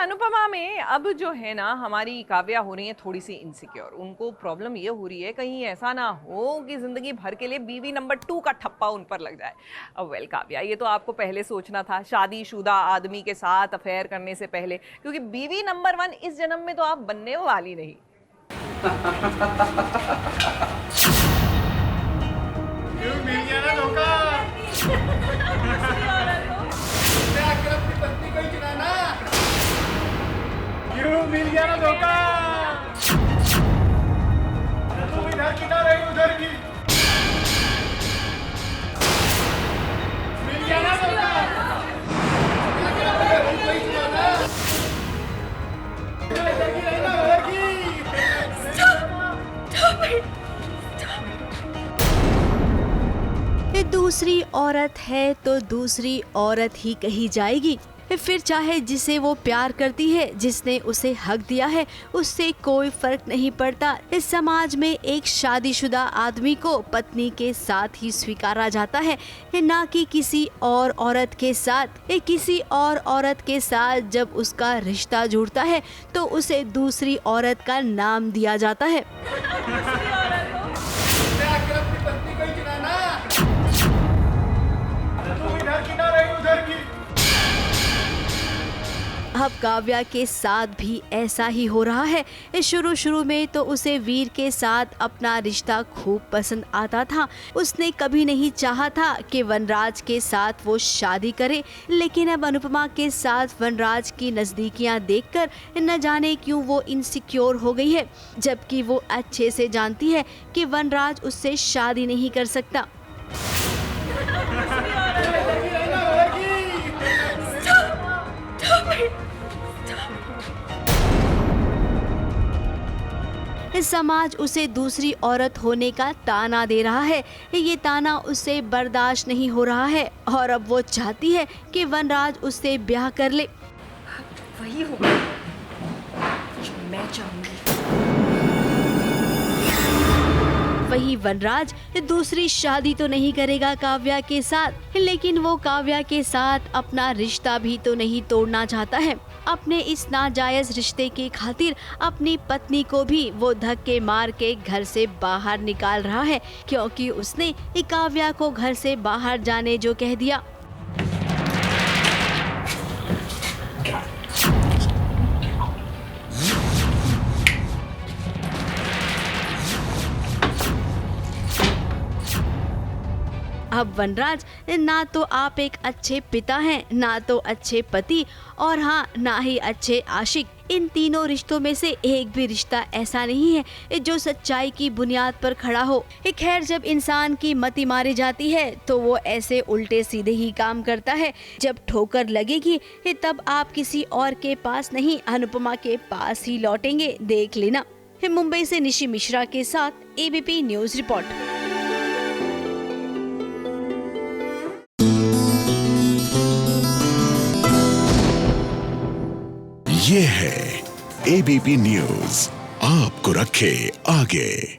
अनुपमा में अब जो है ना हमारी काव्या हो रही है थोड़ी सी इनसिक्योर। उनको प्रॉब्लम ये हो रही है कहीं ऐसा ना हो कि जिंदगी भर के लिए बीवी नंबर 2 का ठप्पा उन पर लग जाए। अब वेल काव्या, ये तो आपको पहले सोचना था शादीशुदा आदमी के साथ अफेयर करने से पहले, क्योंकि बीवी नंबर 1 इस जन्म में तो आप बनने वाली नहीं। मिल गया ना धोखा। अपनी पत्नी को ही चुनाना। क्यों मिल गया ना धोखा। तुम इधर की ना रही उधर की। मिल गया ना धोखा। उनको ही चुनाना। इधर की रही ना उधर की। दूसरी औरत है तो दूसरी औरत ही कही जाएगी। फिर चाहे जिसे वो प्यार करती है, जिसने उसे हक दिया है, उससे कोई फर्क नहीं पड़ता। इस समाज में एक शादीशुदा आदमी को पत्नी के साथ ही स्वीकारा जाता है, ना कि किसी और औरत के साथ। किसी और औरत के साथ जब उसका रिश्ता जुड़ता है तो उसे दूसरी औरत का नाम दिया जाता है। अपनी पत्नी को ही चुनाना। तुम इधर की ना रही उधर की। अब काव्या के साथ भी ऐसा ही हो रहा है। शुरू में तो उसे वीर के साथ अपना रिश्ता खूब पसंद आता था। उसने कभी नहीं चाहा था कि वनराज के साथ वो शादी करे, लेकिन अब अनुपमा के साथ वनराज की नजदीकियां देखकर न जाने क्यों वो इनसिक्योर हो गई है, जबकि वो अच्छे से जानती है कि वनराज उससे शादी नहीं कर सकता। समाज उसे दूसरी औरत होने का ताना दे रहा है। ये ताना उसे बर्दाश्त नहीं हो रहा है और अब वो चाहती है कि वनराज उससे ब्याह कर ले। वही होगा जो मैं चाहूंगी। वही वनराज दूसरी शादी तो नहीं करेगा काव्या के साथ, लेकिन वो काव्या के साथ अपना रिश्ता भी तो नहीं तोड़ना चाहता है। अपने इस नाजायज रिश्ते के खातिर अपनी पत्नी को भी वो धक्के मार के घर से बाहर निकाल रहा है, क्योंकि उसने काव्या को घर से बाहर जाने जो कह दिया। अब वनराज, ना तो आप एक अच्छे पिता हैं, ना तो अच्छे पति, और हाँ ना ही अच्छे आशिक। इन तीनों रिश्तों में से एक भी रिश्ता ऐसा नहीं है जो सच्चाई की बुनियाद पर खड़ा हो। खैर, जब इंसान की मति मारी जाती है तो वो ऐसे उल्टे सीधे ही काम करता है। जब ठोकर लगेगी तब आप किसी और के पास नहीं, अनुपमा के पास ही लौटेंगे, देख लेना। मुंबई से निशी मिश्रा के साथ एबीपी न्यूज रिपोर्ट। ये है एबीपी न्यूज, आपको रखे आगे।